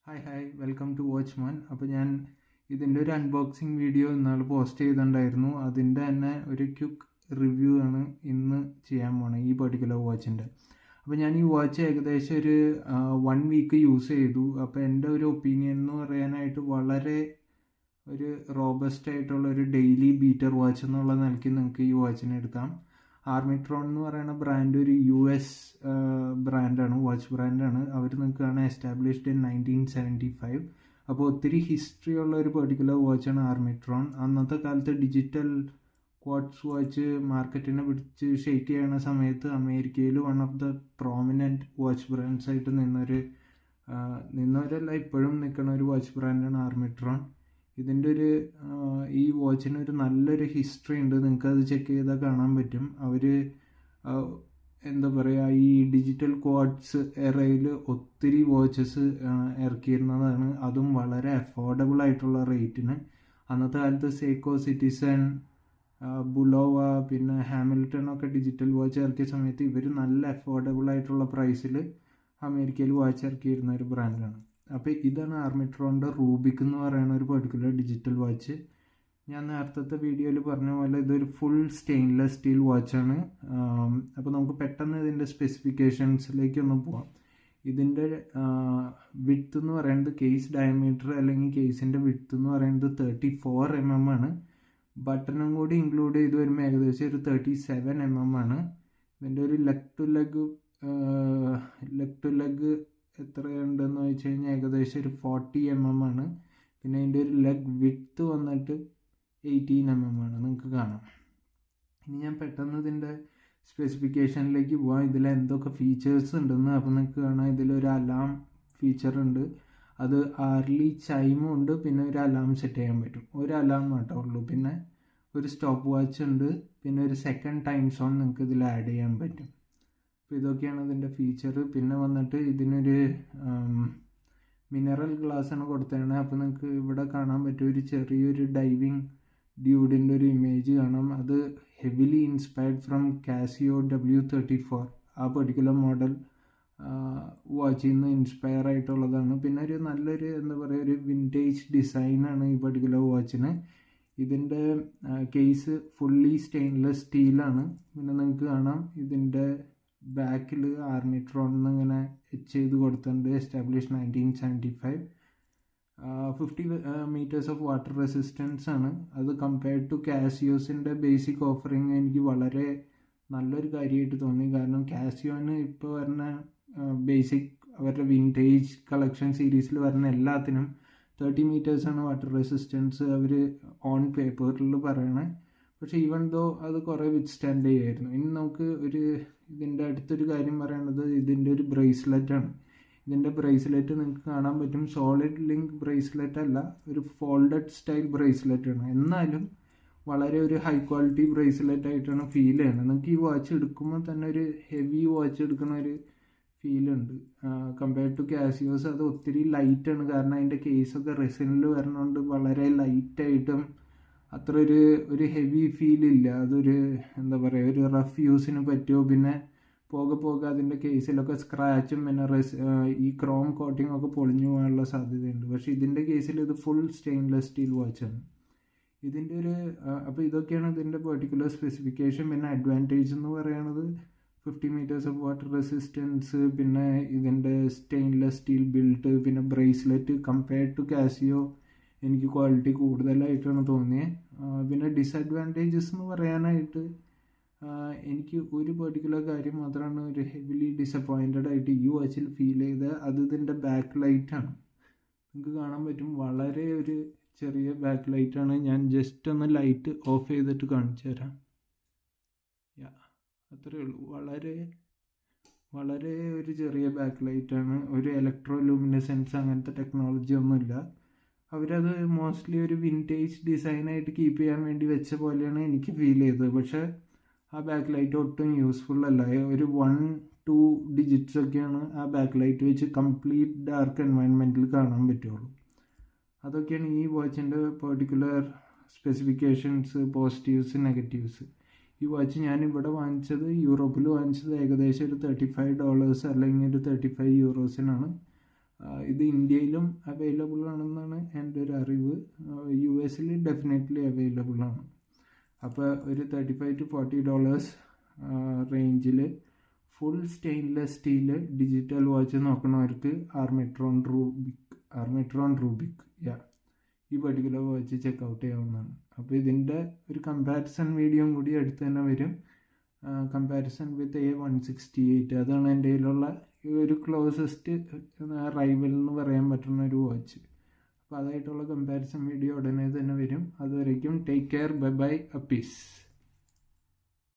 Hi welcome to watchman. അപ്പോൾ ഞാൻ ഇതിൻ്റെ ഒരു അൺബോക്സിങ് വീഡിയോ ഇന്നാൾ പോസ്റ്റ് ചെയ്തിട്ടുണ്ടായിരുന്നു. അതിൻ്റെ തന്നെ ഒരു ക്വിക്ക് റിവ്യൂ ആണ് ഇന്ന് ചെയ്യാൻ പോണത് ഈ പെർട്ടിക്കുലർ വാച്ചിൻ്റെ. അപ്പോൾ ഞാൻ ഈ വാച്ച് ഏകദേശം ഒരു 1 വീക്ക് യൂസ് ചെയ്തു. അപ്പോൾ എൻ്റെ ഒരു ഒപ്പീനിയൻ എന്ന് പറയാനായിട്ട് വളരെ ഒരു റോബസ്റ്റ് ആയിട്ടുള്ള ഒരു ഡെയിലി ബീറ്റർ വാച്ച് എന്നുള്ള നിലയ്ക്ക് നിങ്ങൾക്ക് ഈ വാച്ചിനെ എടുക്കാം. ആർമിട്രോൺ എന്ന് പറയുന്ന ബ്രാൻഡ് ഒരു US ബ്രാൻഡാണ്, വാച്ച് ബ്രാൻഡാണ്. അവർ നിൽക്കുകയാണ് എസ്റ്റാബ്ലിഷ്ഡ് ഇൻ 1975. അപ്പോൾ ഒത്തിരി ഹിസ്റ്ററി ഉള്ള ഒരു പെർട്ടിക്കുലർ വാച്ചാണ് ആർമിട്രോൺ. അന്നത്തെ കാലത്ത് ഡിജിറ്റൽ ക്വാർട്സ് വാച്ച് മാർക്കറ്റിനെ പിടിച്ച് ഷെയ്ക്ക് ചെയ്യുന്ന സമയത്ത് അമേരിക്കയിൽ one of the prominent watch brands ആയിട്ട് നിന്നവരല്ല ഇപ്പോഴും നിൽക്കുന്ന ഒരു വാച്ച് ബ്രാൻഡാണ് ആർമിട്രോൺ. ഇതിൻ്റെ ഒരു ഈ വാച്ചിന് ഒരു നല്ലൊരു ഹിസ്റ്ററി ഉണ്ട്. നിങ്ങൾക്കത് ചെക്ക് ചെയ്താൽ കാണാൻ പറ്റും. അവർ എന്താ പറയുക, ഈ ഡിജിറ്റൽ ക്വാർട്സ് എറയിൽ ഒത്തിരി വാച്ചസ് ഇറക്കിയിരുന്നതാണ്, അതും വളരെ അഫോർഡബിൾ ആയിട്ടുള്ള റേറ്റിന്. അന്നത്തെ കാലത്ത് സേക്കോ, സിറ്റിസൺ, ബുലോവ, പിന്നെ ഹാമിൽട്ടൺ ഒക്കെ ഡിജിറ്റൽ വാച്ച് ഇറക്കിയ സമയത്ത് ഇവർ നല്ല അഫോർഡബിൾ ആയിട്ടുള്ള പ്രൈസിൽ അമേരിക്കയിൽ വാച്ച് ഇറക്കിയിരുന്ന ഒരു ബ്രാൻഡാണ്. അപ്പോൾ ഇതാണ് ആർമിട്രോണിൻ്റെ റൂബിക് എന്ന് പറയുന്ന ഒരു പെർട്ടിക്കുലർ ഡിജിറ്റൽ വാച്ച്. ഞാൻ നേരത്തെ വീഡിയോയിൽ പറഞ്ഞ പോലെ ഇതൊരു ഫുൾ സ്റ്റെയിൻലെസ് സ്റ്റീൽ വാച്ചാണ്. അപ്പോൾ നമുക്ക് പെട്ടെന്ന് ഇതിൻ്റെ സ്പെസിഫിക്കേഷൻസിലേക്കൊന്ന് പോവാം. ഇതിൻ്റെ വിഡ്ത്ത് എന്ന് പറയുന്നത്, കേസ് ഡയമീറ്റർ അല്ലെങ്കിൽ കേസിൻ്റെ വിഡ്ത്ത് എന്ന് പറയുന്നത് 34 mm ആണ്. ബട്ടണും കൂടി ഇൻക്ലൂഡ് ചെയ്ത് വരുമ്പോൾ ഏകദേശം ഒരു 37 mm ആണ്. ഇതിൻ്റെ ഒരു ലെഗ് ടു ലെഗ് എത്രയുണ്ടെന്ന് വെച്ച് കഴിഞ്ഞാൽ ഏകദേശം ഒരു 40 mm ആണ്. പിന്നെ അതിൻ്റെ ഒരു ലെഗ് വിഡ്ത്ത് വന്നിട്ട് 18 mm ആണ്, നിങ്ങൾക്ക് കാണാം. ഇനി ഞാൻ പെട്ടെന്ന് ഇതിൻ്റെ സ്പെസിഫിക്കേഷനിലേക്ക് പോവാം, ഇതിൽ എന്തൊക്കെ ഫീച്ചേഴ്സ് ഉണ്ടെന്ന്. അപ്പോൾ നിങ്ങൾക്ക് കാണാം ഇതിലൊരു അലാം ഫീച്ചർ ഉണ്ട്, അത് ആർലി ചൈമും ഉണ്ട്, പിന്നെ ഒരു അലാം സെറ്റ് ചെയ്യാൻ പറ്റും. ഒരു അലാം മാത്രമേ ഉള്ളൂ. പിന്നെ ഒരു സ്റ്റോപ്പ് വാച്ച് ഉണ്ട്, പിന്നെ ഒരു സെക്കൻഡ് ടൈം സോൺ നിങ്ങൾക്ക് ഇതിൽ ആഡ് ചെയ്യാൻ പറ്റും. അപ്പോൾ ഇതൊക്കെയാണ് ഇതിൻ്റെ ഫീച്ചർ. പിന്നെ വന്നിട്ട് ഇതിനൊരു മിനറൽ ഗ്ലാസ് ആണ് കൊടുത്തതാണ്. അപ്പോൾ നിങ്ങൾക്ക് ഇവിടെ കാണാൻ പറ്റും ഒരു ചെറിയൊരു ഡൈവിങ് ഡ്യൂഡിൻ്റെ ഒരു ഇമേജ് കാണാം. അത് heavily inspired from Casio W34, ആ പെർട്ടിക്കുലർ മോഡൽ വാച്ചിൽ നിന്ന് ഇൻസ്പയർ ആയിട്ടുള്ളതാണ്. പിന്നെ ഒരു നല്ലൊരു എന്താ പറയുക, ഒരു വിൻറ്റേജ് ഡിസൈനാണ് ഈ പെർട്ടിക്കുലർ വാച്ചിന്. ഇതിൻ്റെ കേസ് ഫുള്ളി സ്റ്റെയിൻലെസ് സ്റ്റീലാണ്. പിന്നെ നിങ്ങൾക്ക് കാണാം ഇതിൻ്റെ ബാക്കിൽ ആർമിട്രോൺ ഇങ്ങനെ എച്ച് ചെയ്ത് കൊടുത്തിട്ടുണ്ട്, establish 1975. 50 meters of water resistance ആണ്. അത് കമ്പയർഡ് ടു കാസിയോസിൻ്റെ ബേസിക് ഓഫറിങ് എനിക്ക് വളരെ നല്ലൊരു കാര്യമായിട്ട് തോന്നി. കാരണം കാസിയോന് ഇപ്പോൾ വരുന്ന ബേസിക് അവരുടെ വിൻറ്റേജ് കളക്ഷൻ സീരീസിൽ വരുന്ന എല്ലാത്തിനും 30 meters ആണ് വാട്ടർ റെസിസ്റ്റൻസ് അവർ ഓൺ പേപ്പറിൽ പറയണേ. പക്ഷേ ഈവൻ ദോ അത് കുറേ വിത്ത്സ്റ്റാൻഡ് ചെയ്യുമായിരുന്നു. ഇനി നമുക്ക് ഇതിൻ്റെ അടുത്തൊരു കാര്യം പറയേണ്ടത് ഇതിൻ്റെ ഒരു ബ്രേസ്ലെറ്റാണ്. ഇതിൻ്റെ ബ്രേസ്ലെറ്റ് നിങ്ങൾക്ക് കാണാൻ പറ്റും, സോളിഡ് ലിങ്ക് ബ്രേസ്ലെറ്റ് അല്ല, ഒരു ഫോൾഡഡ് സ്റ്റൈൽ ബ്രേസ്ലെറ്റാണ്. എന്നാലും വളരെ ഒരു ഹൈ ക്വാളിറ്റി ബ്രേസ്ലെറ്റ് ആയിട്ടാണ് ഫീൽ ചെയ്യുന്നത്. നിങ്ങൾക്ക് ഈ വാച്ച് എടുക്കുമ്പോൾ തന്നെ ഒരു ഹെവി വാച്ച് എടുക്കുന്ന ഒരു ഫീലുണ്ട്. കമ്പയർഡ് ടു കാസിയോസ് അത് ഒത്തിരി ലൈറ്റാണ്. കാരണം അതിൻ്റെ കേസൊക്കെ റെസിനിൽ വരുന്നതുകൊണ്ട് വളരെ ലൈറ്റായിട്ടും അത്ര ഒരു ഹെവി ഫീലില്ല. അതൊരു എന്താ പറയുക, ഒരു റഫ് യൂസിന് പറ്റുമോ. പിന്നെ പോകെ അതിൻ്റെ കേസിലൊക്കെ സ്ക്രാച്ചും പിന്നെ ഈ ക്രോം കോട്ടിംഗ് ഒക്കെ പൊളിഞ്ഞു പോകാനുള്ള സാധ്യതയുണ്ട്. പക്ഷേ ഇതിൻ്റെ കേസിൽ ഇത് ഫുൾ സ്റ്റെയിൻലെസ് സ്റ്റീൽ വാച്ചാണ്. ഇതിൻ്റെ അപ്പോൾ ഇതൊക്കെയാണ് ഇതിൻ്റെ പെർട്ടിക്കുലർ സ്പെസിഫിക്കേഷൻ. പിന്നെ അഡ്വാൻറ്റേജ് എന്ന് പറയുന്നത് 50 meters ഓഫ് വാട്ടർ റെസിസ്റ്റൻസ്, പിന്നെ ഇതിൻ്റെ സ്റ്റെയിൻലെസ് സ്റ്റീൽ ബിൽഡ്, പിന്നെ ബ്രേസ്ലെറ്റ് കമ്പയർഡ് ടു കാസിയോ എനിക്ക് ക്വാളിറ്റി കൂടുതലായിട്ടാണ് തോന്നിയത്. പിന്നെ ഡിസഡ്വാൻറ്റേജസ് എന്ന് പറയാനായിട്ട് എനിക്ക് ഒരു പെർട്ടിക്കുലർ കാര്യം മാത്രമാണ് ഒരു ഹെവിലി ഡിസപ്പോയിൻറ്റഡ് ആയിട്ട് ഈ വാച്ചിൽ ഫീൽ ചെയ്തത്. അത് ഇതിൻ്റെ ബാക്ക് ലൈറ്റാണ്. നിങ്ങൾക്ക് കാണാൻ പറ്റും വളരെ ഒരു ചെറിയ ബാക്ക് ലൈറ്റാണ്. ഞാൻ ജസ്റ്റ് ഒന്ന് ലൈറ്റ് ഓഫ് ചെയ്തിട്ട് കാണിച്ചു തരാം. അത്രയേ ഉള്ളൂ. വളരെ ഒരു ചെറിയ ബാക്ക് ലൈറ്റാണ്. ഒരു ഇലക്ട്രോ ലൂമിനസെൻസ് അങ്ങനത്തെ ടെക്നോളജി ഒന്നുമില്ല. അവരത് മോസ്റ്റ്ലി ഒരു വിൻറ്റേജ് ഡിസൈനായിട്ട് കീപ്പ് ചെയ്യാൻ വേണ്ടി വെച്ച പോലെയാണ് എനിക്ക് ഫീൽ ചെയ്തത്. പക്ഷേ ആ ബാക്ക് ലൈറ്റ് ഒട്ടും യൂസ്ഫുൾ അല്ല. ഒരു 1-2 digits ഒക്കെയാണ് ആ ബാക്ക് ലൈറ്റ് വെച്ച് കംപ്ലീറ്റ് ഡാർക്ക് എൻവയൺമെൻറ്റിൽ കാണാൻ പറ്റുള്ളൂ. അതൊക്കെയാണ് ഈ വാച്ചിൻ്റെ പെർട്ടിക്കുലർ സ്പെസിഫിക്കേഷൻസ്, പോസിറ്റീവ്സ്, നെഗറ്റീവ്സ്. ഈ വാച്ച് ഞാനിവിടെ വാങ്ങിച്ചത്, യൂറോപ്പിൽ വാങ്ങിച്ചത് ഏകദേശം ഒരു $35 അല്ലെങ്കിൽ ഒരു 35 euros ഇത് ഇന്ത്യയിലും അവൈലബിൾ ആണെന്നാണ് എൻ്റെ ഒരു അറിവ്. US ഡെഫിനറ്റ്ലി അവൈലബിൾ ആണ്. അപ്പോൾ ഒരു $35 to $40 റേഞ്ചിൽ full stainless steel digital watch നോക്കണവർക്ക് ആർമിട്രോൺ റൂബിക് ഈ പർട്ടിക്കുലർ വാച്ച് ചെക്കൗട്ട് ചെയ്യാവുന്നതാണ്. അപ്പോൾ ഇതിൻ്റെ ഒരു കമ്പാരിസൺ വീഡിയോയും കൂടി അടുത്ത് തന്നെ വരും. കമ്പാരിസൺ വിത്ത് A168, അതാണ് എൻ്റെ കയ്യിലുള്ള ഒരു ക്ലോസസ്റ്റ് റൈവൽ എന്ന് പറയാൻ പറ്റുന്ന ഒരു വാച്ച്. അപ്പോൾ അതായിട്ടുള്ള കമ്പാരിസൺ വീഡിയോ ഉടനെ തന്നെ വരും. അതുവരേക്കും take care, bye bye, piece.